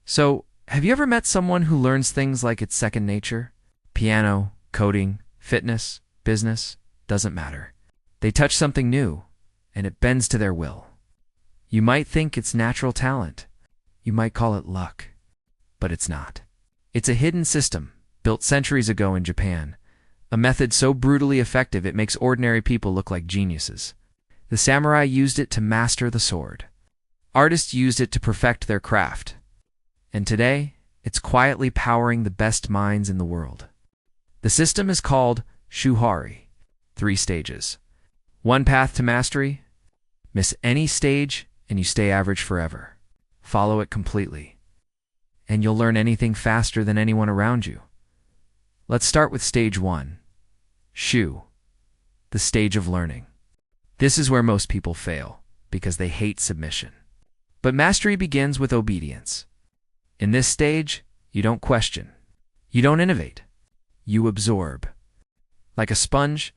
So, have you ever met someone who learns things like it's second nature? Piano, coding, fitness, business, doesn't matter. They touch something new, and it bends to their will. You might think it's natural talent. You might call it luck. But it's not. It's a hidden system, built centuries ago in Japan. A method so brutally effective it makes ordinary people look like geniuses. The samurai used it to master the sword. Artists used it to perfect their craft. And today, it's quietly powering the best minds in the world. The system is called Shuhari. 3 stages. 1 path to mastery. Miss any stage and you stay average forever. Follow it completely. And you'll learn anything faster than anyone around you. Let's start with stage 1. Shu. The stage of learning. This is where most people fail, because they hate submission. But mastery begins with obedience. In this stage, you don't question. You don't innovate. You absorb. Like a sponge,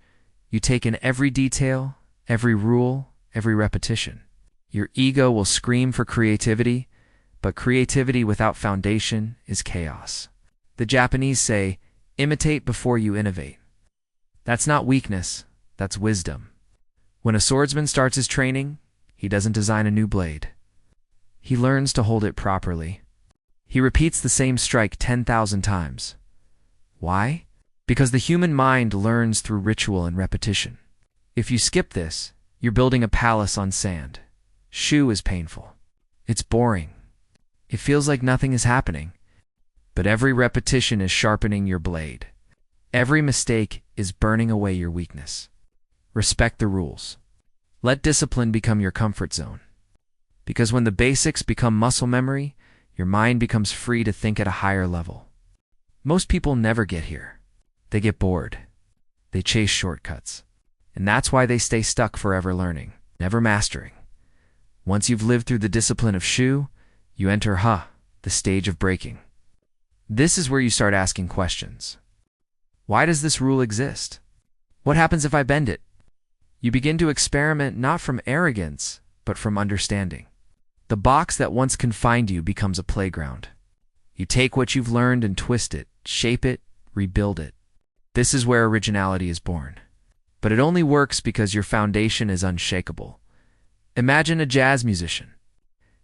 you take in every detail, every rule, every repetition. Your ego will scream for creativity, but creativity without foundation is chaos. The Japanese say, imitate before you innovate. That's not weakness, that's wisdom. When a swordsman starts his training, he doesn't design a new blade. He learns to hold it properly. He repeats the same strike 10,000 times. Why? Because the human mind learns through ritual and repetition. If you skip this, you're building a palace on sand. Shu is painful. It's boring. It feels like nothing is happening. But every repetition is sharpening your blade. Every mistake is burning away your weakness. Respect the rules. Let discipline become your comfort zone. Because when the basics become muscle memory, your mind becomes free to think at a higher level. Most people never get here. They get bored. They chase shortcuts. And that's why they stay stuck forever learning, never mastering. Once you've lived through the discipline of Shu, you enter the stage of breaking. This is where you start asking questions. Why does this rule exist? What happens if I bend it? You begin to experiment not from arrogance, but from understanding. The box that once confined you becomes a playground. You take what you've learned and twist it, shape it, rebuild it. This is where originality is born. But it only works because your foundation is unshakable. Imagine a jazz musician.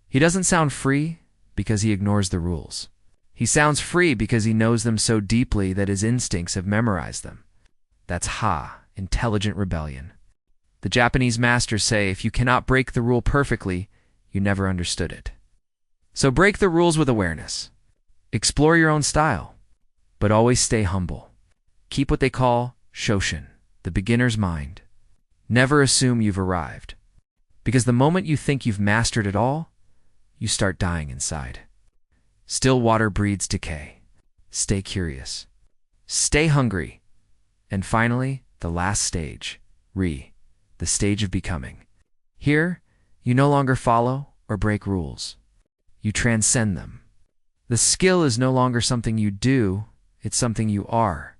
He doesn't sound free because he ignores the rules. He sounds free because he knows them so deeply that his instincts have memorized them. That's intelligent rebellion. The Japanese masters say if you cannot break the rule perfectly, you never understood it. So break the rules with awareness. Explore your own style, but always stay humble. Keep what they call Shoshin, the beginner's mind. Never assume you've arrived. Because the moment you think you've mastered it all, you start dying inside. Still water breeds decay. Stay curious. Stay hungry. And finally, the last stage, the stage of becoming. Here, you no longer follow or break rules. You transcend them. The skill is no longer something you do, it's something you are.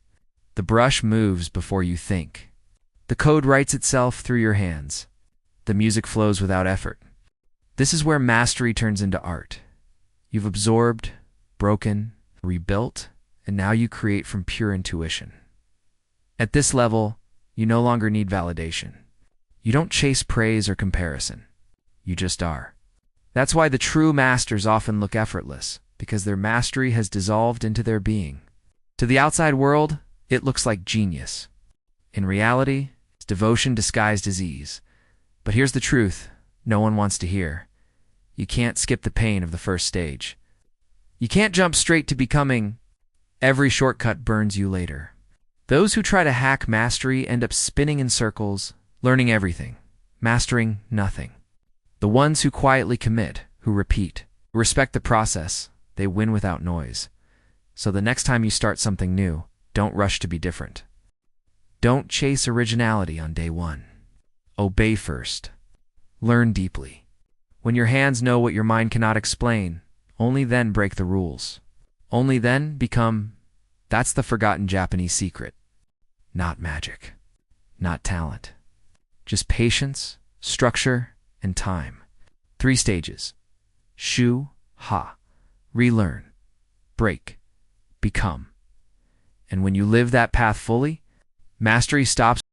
The brush moves before you think. The code writes itself through your hands. The music flows without effort. This is where mastery turns into art. You've absorbed, broken, rebuilt, and now you create from pure intuition. At this level, you no longer need validation. You don't chase praise or comparison. You just are. That's why the true masters often look effortless, because their mastery has dissolved into their being. To the outside world, it looks like genius. In reality, it's devotion disguised as ease. But here's the truth no one wants to hear. You can't skip the pain of the first stage. You can't jump straight to becoming. Every shortcut burns you later. Those who try to hack mastery end up spinning in circles, learning everything, mastering nothing. The ones who quietly commit, who repeat, who respect the process, they win without noise. So the next time you start something new, don't rush to be different. Don't chase originality on day one. Obey first. Learn deeply. When your hands know what your mind cannot explain, only then break the rules. Only then become. That's the forgotten Japanese secret. Not magic. Not talent. Just patience, structure, and time. 3 stages. Shu, relearn, break, become. And when you live that path fully, mastery stops